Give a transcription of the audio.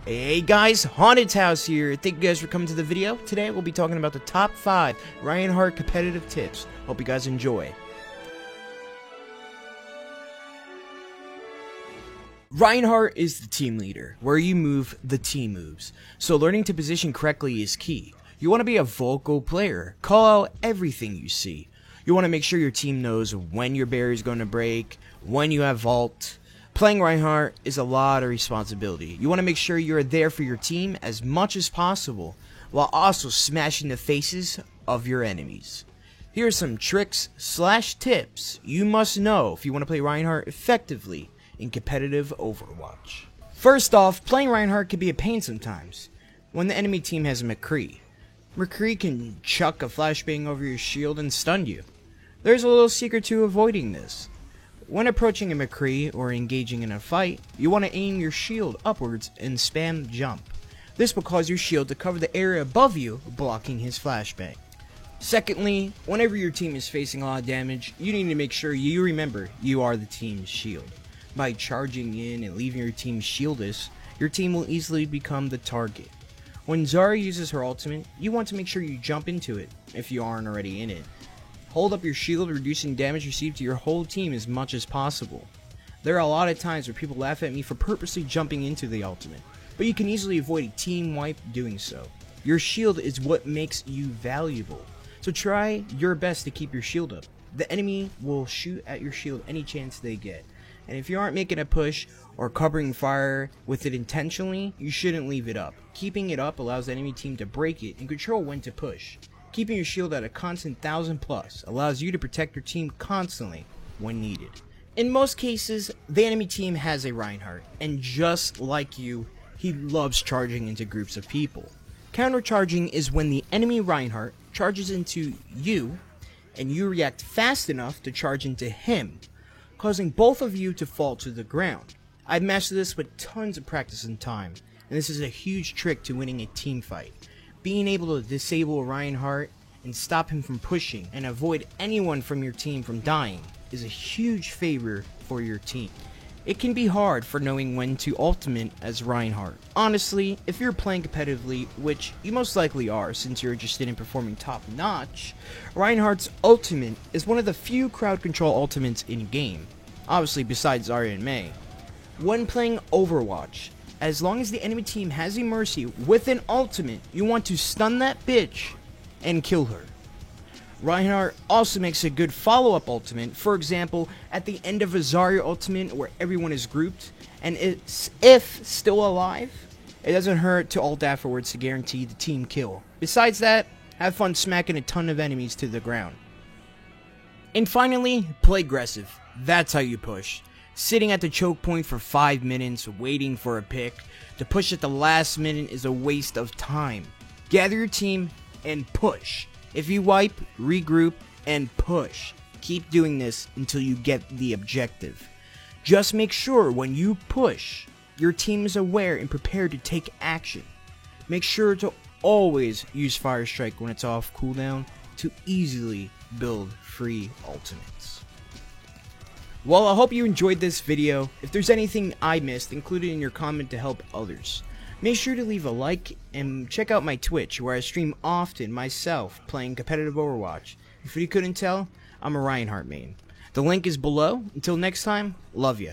Hey guys, Haunted House here. Thank you guys for coming to the video. Today we'll be talking about the top 5 Reinhardt competitive tips. Hope you guys enjoy. Reinhardt is the team leader. Where you move, the team moves. So learning to position correctly is key. You want to be a vocal player. Call out everything you see. You want to make sure your team knows when your barrier is going to break, when you have vault. Playing Reinhardt is a lot of responsibility. You want to make sure you're there for your team as much as possible, while also smashing the faces of your enemies. Here are some tricks / tips you must know if you want to play Reinhardt effectively in competitive Overwatch. First off, playing Reinhardt can be a pain sometimes. When the enemy team has a McCree, McCree can chuck a flashbang over your shield and stun you. There's a little secret to avoiding this. When approaching a McCree or engaging in a fight, you want to aim your shield upwards and spam jump. This will cause your shield to cover the area above you, blocking his flashbang. Secondly, whenever your team is facing a lot of damage, you need to make sure you remember you are the team's shield. By charging in and leaving your team shieldless, your team will easily become the target. When Zarya uses her ultimate, you want to make sure you jump into it, if you aren't already in it. Hold up your shield, reducing damage received to your whole team as much as possible. There are a lot of times where people laugh at me for purposely jumping into the ultimate, but you can easily avoid a team wipe doing so. Your shield is what makes you valuable, so try your best to keep your shield up. The enemy will shoot at your shield any chance they get, and if you aren't making a push or covering fire with it intentionally, you shouldn't leave it up. Keeping it up allows the enemy team to break it and control when to push. Keeping your shield at a constant 1000+ allows you to protect your team constantly when needed. In most cases, the enemy team has a Reinhardt, and just like you, he loves charging into groups of people. Countercharging is when the enemy Reinhardt charges into you, and you react fast enough to charge into him, causing both of you to fall to the ground. I've mastered this with tons of practice and time, and this is a huge trick to winning a team fight. Being able to disable Reinhardt and stop him from pushing and avoid anyone from your team from dying is a huge favor for your team. It can be hard for knowing when to ultimate as Reinhardt. Honestly, if you're playing competitively, which you most likely are since you're interested in performing top notch, Reinhardt's ultimate is one of the few crowd control ultimates in game, obviously besides Zarya and Mei. When playing Overwatch, as long as the enemy team has a Mercy with an ultimate, you want to stun that bitch and kill her. Reinhardt also makes a good follow-up ultimate, for example, at the end of a Zarya ultimate where everyone is grouped, and if still alive, it doesn't hurt to ult afterwards to guarantee the team kill. Besides that, have fun smacking a ton of enemies to the ground. And finally, play aggressive. That's how you push. Sitting at the choke point for 5 minutes waiting for a pick to push at the last minute is a waste of time. Gather your team and push. If you wipe, regroup, and push. Keep doing this until you get the objective. Just make sure when you push, your team is aware and prepared to take action. Make sure to always use Fire Strike when it's off cooldown to easily build free ultimates. Well, I hope you enjoyed this video. If there's anything I missed, include it in your comment to help others. Make sure to leave a like and check out my Twitch where I stream often myself playing competitive Overwatch. If you couldn't tell, I'm a Reinhardt main. The link is below. Until next time, love ya.